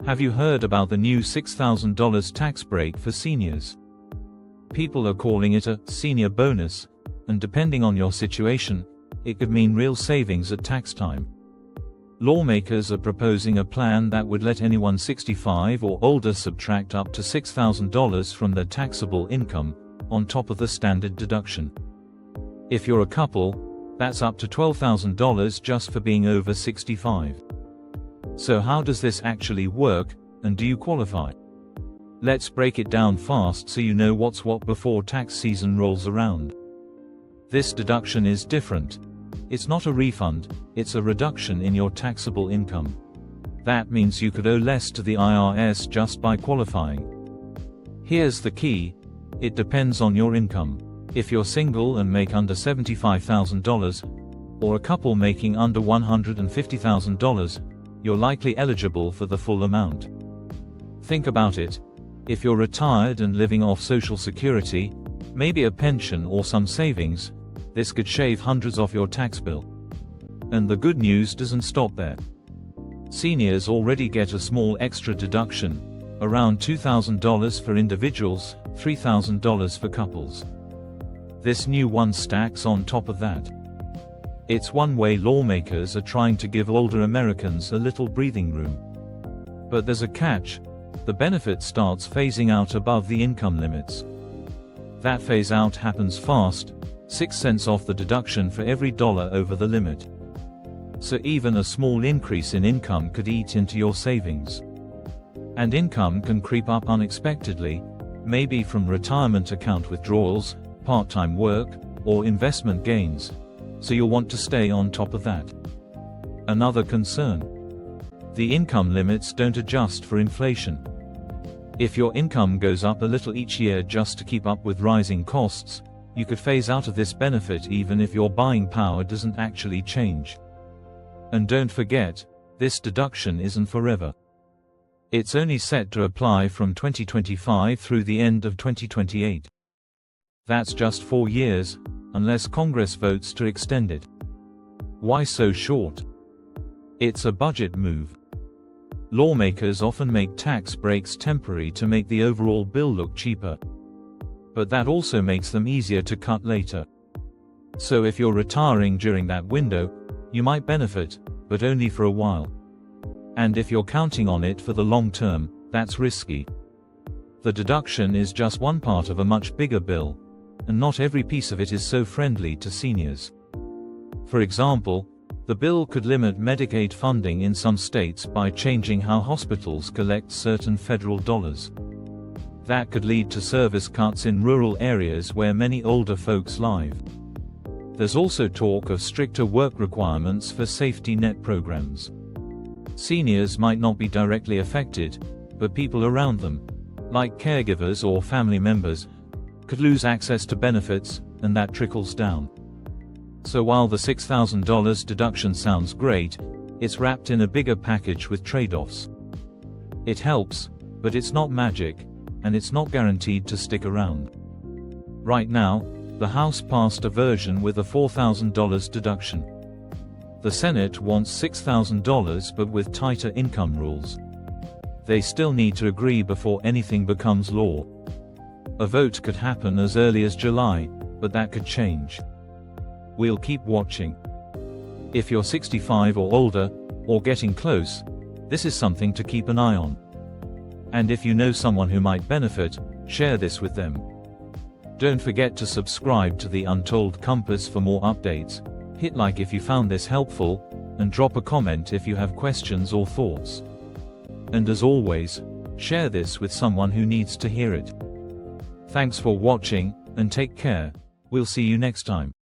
Have you heard about the new $6,000 tax break for seniors? People are calling it a senior bonus, and depending on your situation, it could mean real savings at tax time. Lawmakers are proposing a plan that would let anyone 65 or older subtract up to $6,000 from their taxable income, on top of the standard deduction. If you're a couple, that's up to $12,000 just for being over 65. So how does this actually work, and do you qualify? Let's break it down fast so you know what's what before tax season rolls around. This deduction is different. It's not a refund, it's a reduction in your taxable income. That means you could owe less to the IRS just by qualifying. Here's the key: it depends on your income. If you're single and make under $75,000, or a couple making under $150,000, you're likely eligible for the full amount. Think about it. If you're retired and living off Social Security, maybe a pension or some savings, this could shave hundreds off your tax bill. And the good news doesn't stop there. Seniors already get a small extra deduction, around $2,000 for individuals, $3,000 for couples. This new one stacks on top of that. It's one way lawmakers are trying to give older Americans a little breathing room. But there's a catch: the benefit starts phasing out above the income limits. That phase out happens fast, 6 cents off the deduction for every dollar over the limit. So even a small increase in income could eat into your savings. And income can creep up unexpectedly, maybe from retirement account withdrawals, part-time work, or investment gains. So you'll want to stay on top of that. Another concern: the income limits don't adjust for inflation. If your income goes up a little each year just to keep up with rising costs, you could phase out of this benefit even if your buying power doesn't actually change. And don't forget, this deduction isn't forever. It's only set to apply from 2025 through the end of 2028. That's just 4 years, unless Congress votes to extend it. Why so short? It's a budget move. Lawmakers often make tax breaks temporary to make the overall bill look cheaper. But that also makes them easier to cut later. So if you're retiring during that window, you might benefit, but only for a while. And if you're counting on it for the long term, that's risky. The deduction is just one part of a much bigger bill, and not every piece of it is so friendly to seniors. For example, the bill could limit Medicaid funding in some states by changing how hospitals collect certain federal dollars. That could lead to service cuts in rural areas where many older folks live. There's also talk of stricter work requirements for safety net programs. Seniors might not be directly affected, but people around them, like caregivers or family members, could lose access to benefits, and that trickles down. So while the $6,000 deduction sounds great, it's wrapped in a bigger package with trade-offs. It helps, but it's not magic, and it's not guaranteed to stick around. Right now, the House passed a version with a $4,000 deduction. The Senate wants $6,000 but with tighter income rules. They still need to agree before anything becomes law. A vote could happen as early as July, but that could change. We'll keep watching. If you're 65 or older, or getting close, this is something to keep an eye on. And if you know someone who might benefit, share this with them. Don't forget to subscribe to the Untold Compass for more updates, hit like if you found this helpful, and drop a comment if you have questions or thoughts. And as always, share this with someone who needs to hear it. Thanks for watching, and take care. We'll see you next time.